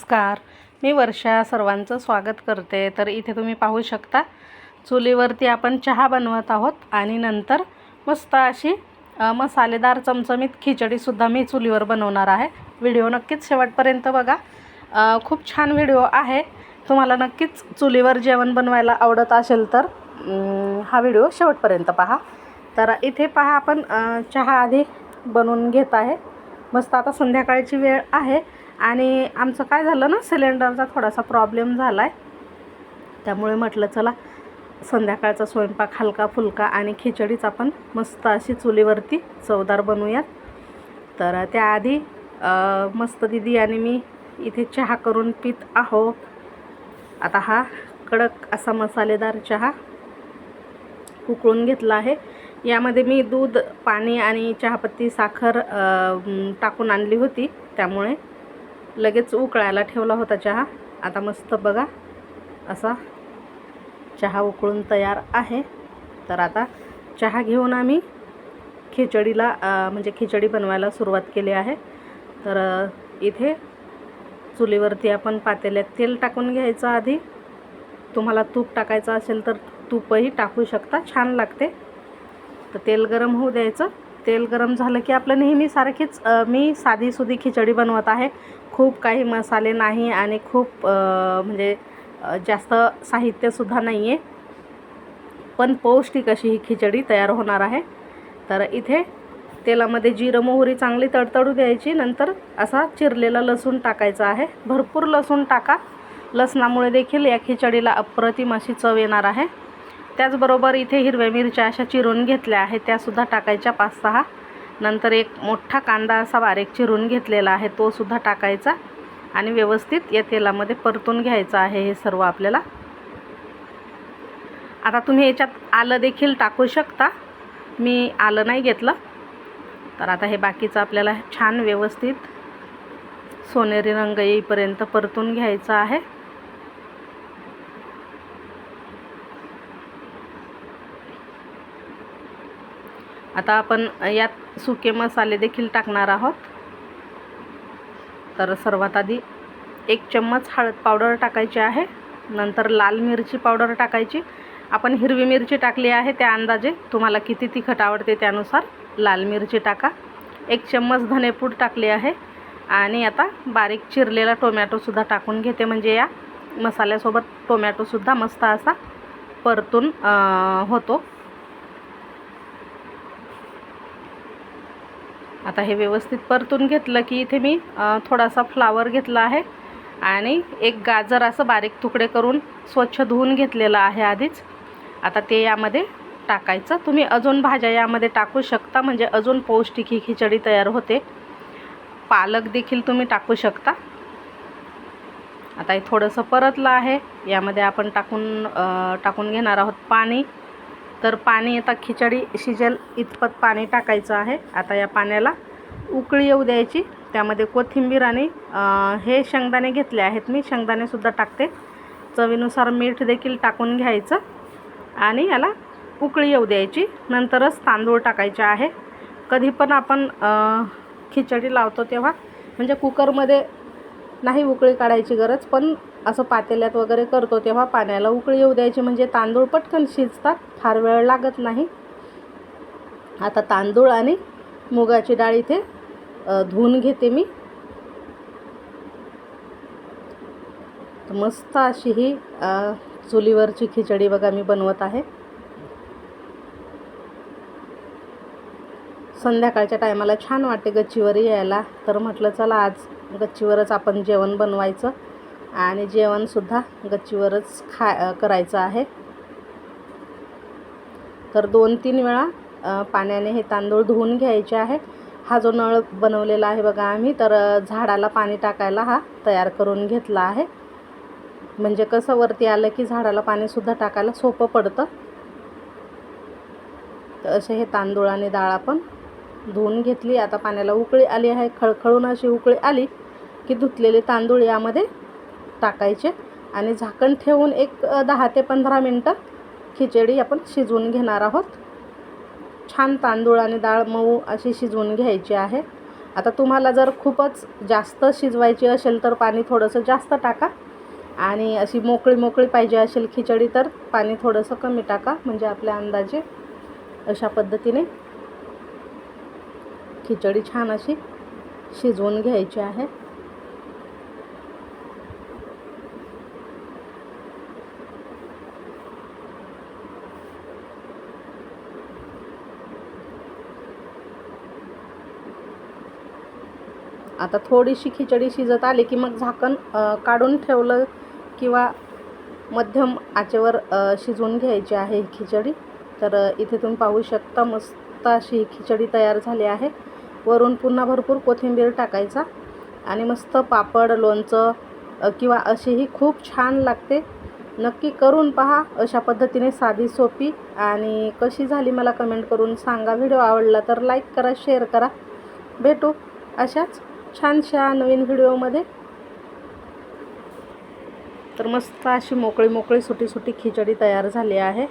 नमस्कार, मी वर्षा सर्वांचं स्वागत करते। तर इथे तुम्ही पाहू शकता चुलीवरती आपण चहा बनवत आहोत आणि नंतर मस्त अशी मसालेदार चमचमीत खिचडीसुद्धा मी चुलीवर बनवणार आहे। व्हिडिओ नक्कीच शेवटपर्यंत बघा, खूप छान व्हिडिओ आहे। तुम्हाला नक्कीच चुलीवर जेवण बनवायला आवडत असेल तर हा व्हिडिओ शेवटपर्यंत पहा। तर इथे पहा आपण चहा आधी बनवून घेत आहे। मस्त आता संध्याकाळची वेळ आहे आणि आमचं काय झालं ना, सिलेंडरचा थोडासा प्रॉब्लेम झाला आहे, त्यामुळे म्हटलं चला संध्याकाळचा स्वयंपाक हलका फुलका आणि खिचडीच आपण मस्त अशी चुलीवरती चवदार बनवूयात। तर त्याआधी मस्त दीदी आणि मी इथे चहा करून पित आहो। आता हा कडक असा मसालेदार चहा उकळून घेतला आहे। यामध्ये मी दूध, पाणी आणि चहापत्ती, साखर टाकून आणली होती, त्यामुळे लगेच उकळायला ठेवला होता चहा। आता मस्त बघा असा चहा उकळून तयार आहे। तर आता चहा घेऊन आम्ही खिचडीला म्हणजे खिचडी बनवायला सुरुवात केली आहे। तर इथे चुलीवरती आपण पातेल्यात तेल टाकून घ्यायचं आधी। तुम्हाला तूप टाकायचं असेल तर तूपही टाकू शकता, छान लागते। तर तेल गरम होऊ द्यायचं। तेल गरम झालं की आपलं नेहमीसारखीच मी साधीसुधी खिचडी बनवत आहे। खूप काही मसाले नाही आणि खूप म्हणजे जास्त साहित्यसुद्धा नाही आहे, पण पौष्टिक अशी ही खिचडी तयार होणार आहे। तर इथे तेलामध्ये जिरं मोहरी चांगली तडतडू द्यायची, नंतर असा चिरलेला लसूण टाकायचा आहे। भरपूर लसूण टाका, लसणामुळे देखील या खिचडीला अप्रतिम अशी चव येणार आहे। त्याचबरोबर इथे हिरव्या मिरच्या अशा चिरून घेतल्या आहेत, त्यासुद्धा टाकायच्या 5-6। नंतर एक मोठा कांदा असा बारीक चिरून घेतलेला आहे, तो सुद्धा टाकायचा आणि व्यवस्थित या तेलामध्ये परतून घ्यायचं आहे हे सर्व आपल्याला। आता तुम्ही याच्यात आलं देखील टाकू शकता, मी आलं नाही घेतलं। तर आता हे बाकीचं आपल्याला छान व्यवस्थित सोनेरी रंग येईपर्यंत परतून घ्यायचं आहे। आता आपण यात सुके मसाले देखील टाकणार आहोत। तर सर्वात आधी 1 चम्मच हळद पावडर टाकायची आहे, नंतर लाल मिरची पावडर टाकायची। आपण हिरवी मिरची टाकली आहे, त्या अंदाजे तुम्हाला किती तिखट आवडते त्यानुसार लाल मिरची टाका। 1 चम्मच धनेपूड टाकली आहे आणि आता बारीक चिरलेला टोमॅटोसुद्धा टाकून घेते, म्हणजे या मसाल्यासोबत टोमॅटोसुद्धा मस्त असा परतून होतो। आता हे व्यवस्थित परतून घेतलं की इथे मी थोडासा फ्लावर घेतला आहे आणि एक गाजर असं बारीक तुकडे करून स्वच्छ धुवून घेतलेलं आहे आधीच। आता ते यामध्ये टाकायचं। तुम्ही अजून भाज्या यामध्ये टाकू शकता, म्हणजे अजून पौष्टिक ही खिचडी तयार होते। पालक देखील तुम्ही टाकू शकता। आता हे थोडंसं परतलं आहे, यामध्ये आपण टाकून घेणार आहोत पाणी। तर पाणी आता खिचडी शिजेल इतपत पाणी टाकायचं आहे। आता या पाण्याला उकळी येऊ द्यायची। त्यामध्ये कोथिंबीर आणि हे शेंगदाणे घेतले आहेत मी, शेंगदाणेसुद्धा टाकते। चवीनुसार मीठ देखील टाकून घ्यायचं आणि याला उकळी येऊ द्यायची, नंतरच तांदूळ टाकायचे आहे। कधी पण आपण खिचडी लावतो तेव्हा म्हणजे कुकरमध्ये नाही उकळी काढायची गरज, पण असं पातेल्यात वगैरे करतो तेव्हा पाण्याला उकळी येऊ द्यायची, म्हणजे तांदूळ पटकन शिजतात, फार वेळ लागत नाही। आता तांदूळ आणि मुगाची डाळ इथे धुवून घेते मी। मस्त अशी ही चुलीवरची खिचडी बघा मी बनवत आहे। संध्याकाळच्या टायमाला छान वाटते गच्चीवर यायला, तर म्हटलं चला आज गच्चीवरच आपण जेवण बनवायचं आणि जेवणसुद्धा गच्चीवरच करायचं आहे। तर 2-3 वेळा पाण्याने हे तांदूळ धुवून घ्यायचे आहे। हा जो नळ बनवलेला आहे बघा आम्ही, तर झाडाला पाणी टाकायला हा तयार करून घेतला आहे, म्हणजे कसं वरती आलं की झाडाला पाणीसुद्धा टाकायला सोपं पडतं। तर असे हे तांदूळ आणि डाळ आपण धुवून घेतली। आता पाण्याला उकळी आली आहे, खळखळून अशी उकळी आली की धुतलेले तांदूळ यामध्ये टाकायचे आणि झाकण ठेवून एक 10 ते 15 मिनटं खिचडी आपण शिजवून घेणार आहोत। छान तांदूळ आणि डाळ मऊ अशी शिजवून घ्यायची आहे। आता तुम्हाला जर खूपच जास्त शिजवायची असेल तर पाणी थोडंसं जास्त टाका, आणि अशी मोकळी मोकळी पाहिजे असेल खिचडी तर पाणी थोडंसं कमी टाका. म्हणजे आपल्या अंदाजे अशा पद्धतीने खिचडी छान अशी शिजवून घ्यायची आहे. आता थोडीशी खिचडी शिजत आली की मग झाकण काढून ठेवलं किंवा मध्यम आचेवर शिजवून घ्यायची आहे ही खिचडी. तर इथे तुम्ही पाहू शकता मस्त अशी ही खिचडी तयार झाली आहे. वरून पुन्हा भरपूर कोथिंबीर टाकायचा आणि मस्त पापड, लोणचं किंवा अशीही खूप छान लागते. नक्की करून पहा अशा पद्धतीने, साधी सोपी. आणि कशी झाली मला कमेंट करून सांगा. व्हिडिओ आवडला तर लाईक करा, शेअर करा. भेटू अशाच छानशा नवीन व्हिडिओमध्ये. तर मस्त अशी मोकळी मोकळी सुटी सुटी खिचडी तयार झाली आहे.